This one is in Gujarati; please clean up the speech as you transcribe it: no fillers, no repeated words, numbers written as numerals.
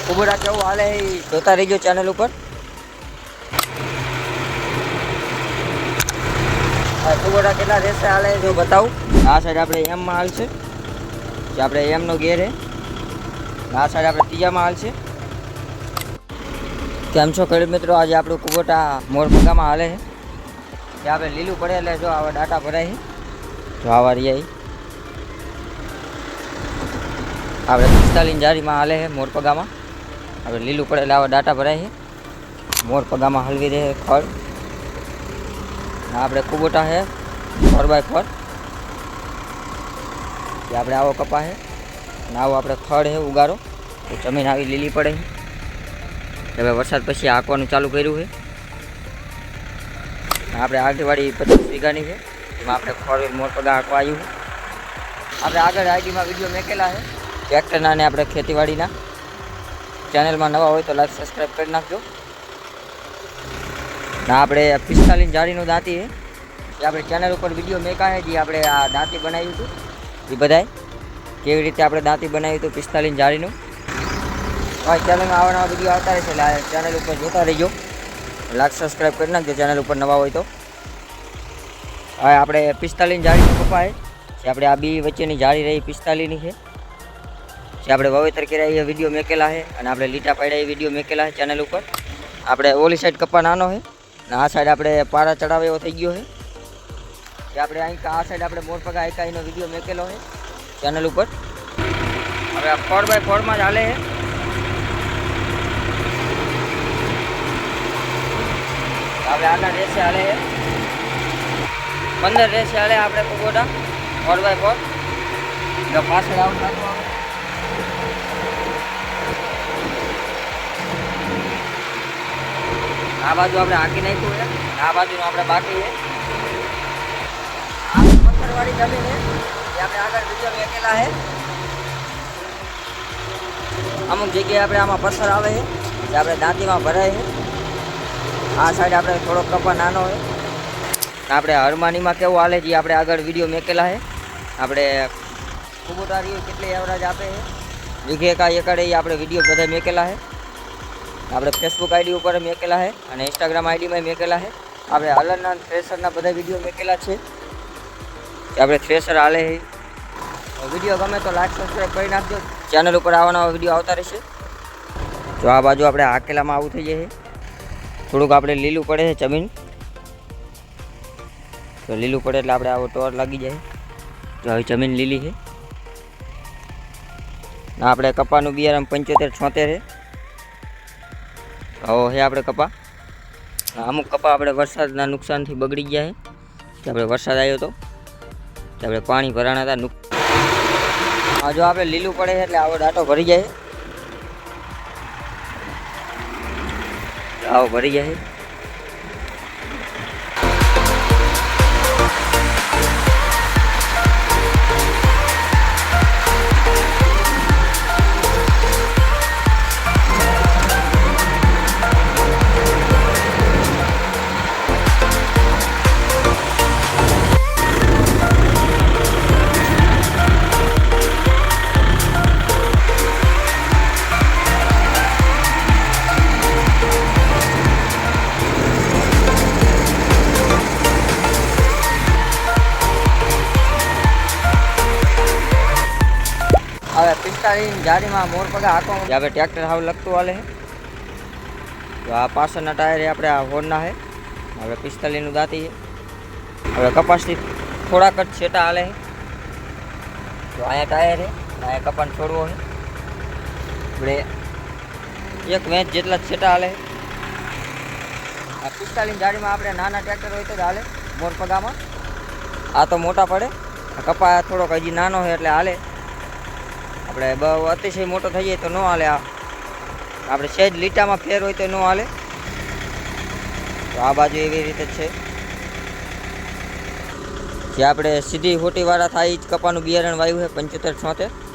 કુબડા કેવું હાલે એ જોતા રહીજો ચેનલ ઉપર. કુબડા કેટલા રહેશે હાલે જો બતાવું. આ સાઈડ આપણે એમમાં હાલ છે, જે આપણે એમનો ગેર છે. આ સાઈડ આપણે ત્રીજામાં હાલ છે. કેમ છો ખેડૂત મિત્રો? આજે આપણું કુબોટા મોરપગામાં હાલે છે. જે આપણે લીલું પડે એટલે જો આવા ડાટા ભરાય છે. જો આવા રહ્યા આપણે 45 જારીમાં હાલે છે મોરપગામાં. આપણે લીલું પડે એટલે આવા ડાટા ભરાય છે. મોરપગામાં હલવી રહે ખડ. આપણે કુબોટા છે 4x4. જે આપણે આવો કપા છે અને આવો આપણે ખડ છે ઉગારો. તો જમીન આવી લીલી પડે છે. હવે વરસાદ પછી હાંકવાનું ચાલુ કર્યું છે. આપણે આગળવાડી 50 વીઘાની છે, એમાં આપણે ખડ મોરપગા હાંકવા આવ્યું છે. આપણે આગળ આઈડીમાં વિડીયો મેકેલા છે ટ્રેક્ટરના ને આપણે ખેતીવાડીના. ચેનલમાં નવા હોય તો લાઈક સબસ્ક્રાઈબ કરી નાખજો. ના આપણે 45 જાળીનું દાંતી છે, જે આપણે ચેનલ ઉપર વિડીયો મેકા છે. જે આપણે આ દાંતી બનાવ્યું હતું એ બધાય કેવી રીતે આપણે દાંતી બનાવ્યું હતું 45 જાળીનું. હવે ચેનલમાં આવા નવા વિડીયો આવતા રહેશે એટલે ચેનલ ઉપર જોતા રહીજો. લાઈક સબસ્ક્રાઈબ કરી નાખજો ચેનલ ઉપર નવા હોય તો. હવે આપણે 45 જાળીનો કપા છે, જે આપણે આ બી વચ્ચેની જાળી રહી 45ની છે. જે આપણે વાવેતર કર્યા એ વિડીયો મેકેલા છે અને આપણે લીટા પાડ્યા એ વિડીયો મેકેલા છે ચેનલ ઉપર. આપણે ઓલી સાઈડ કપા નાનો છે અને આ સાઈડ આપણે પારા ચડાવે એવો થઈ ગયો છે. જે આપણે અહીં આ સાઈડ આપણે મોરપગા એકાઈનો વિડીયો મેકેલો છે ચેનલ ઉપર. હવે આ 4x4માં જ હાલે છે. આપણે આગળ રેસે હાલે છે 15 રેસે હાલે આપણે કુબોટા 4x4. જો પાછળ આવું નાખવું આવે. આ બાજુ આપણે હાંકી નાખ્યું છે, આ બાજુનું આપણે બાકી છે. આ પથ્થરવાળી જમીન છે, જે આપણે આગળ વિડીયો મેકેલા છે. અમુક જગ્યાએ આપણે આમાં પથ્થર આવે છે, જે આપણે દાંતીમાં ભરાય છે. આ સાઈડ આપણે થોડોક કપા નાનો હોય. આપણે હરમાનીમાં કેવું હાલે છે આપણે આગળ વિડીયો મેકેલા છે. આપણે કુબોટા રહ્યું કેટલી એવરેજ આપે છે વીઘે કા એકડે એ આપણે વિડીયો બધા મેકેલા છે. આપણે ફેસબુક આઈડી ઉપર મેકેલા છે અને ઇન્સ્ટાગ્રામ આઈડીમાં મેકેલા છે. આપણે હલરના થ્રેસરના બધા વિડીયો મેકેલા છે. આપણે થ્રેસર હાલે છે. વિડીયો ગમે તો લાઈક સબસ્ક્રાઈબ કરી નાખજો. ચેનલ ઉપર આવા નવા વિડીયો આવતા રહેશે. જો આ બાજુ આપણે હાકેલામાં આવું થઈ જાય છે. થોડુંક આપણે લીલું પડે છે જમીન, તો લીલું પડે એટલે આપણે આવો ટોર લાગી જાય. તો આવી જમીન લીલી છે. આપણે કપાનું બિયારણ 75-76 છે. આવો છે આપણે કપા. અમુક કપા આપણે વરસાદના નુકસાનથી બગડી ગયા છે. આપણે વરસાદ આવ્યો હતો તો આપણે પાણી ભરાણા હતા. જો આપણે લીલું પડે છે એટલે આવો ડાટો ભરી જાય. આવો ભરી જાય. હવે 45 જારીમાં મોરપગા હાંકવા આપણે ટ્રેક્ટર હાવ લગતું હાલે છે. તો આ પાછળના ટાયર આપણે આ હોરના છે. હવે 45નું દાંતી છે. હવે કપાસથી થોડાક જ છેટા હાલે છે. તો અહીંયા ટાયર છે, અહીંયા કપાસ છોડવો છે. આપણે એક વેચ જેટલા જ છેટા હાલે છે. આ 45 જારીમાં આપણે નાના ટ્રેક્ટર હોય તો જ હાલે મોરપગામાં. આ તો મોટા પડે. કપા થોડોક હજી નાનો છે એટલે હાલે. આપણે બહુ અતિશય મોટો થઈ જાય તો ન હાલે. આપણે સહેજ લીટામાં ફેર હોય તો ન હાલે. તો આ બાજુ એવી રીતે જ છે. જે આપણે સીધી હોટીવાળા થાય જ કપાનું બિયારણ વાવ્યું છે 75-76.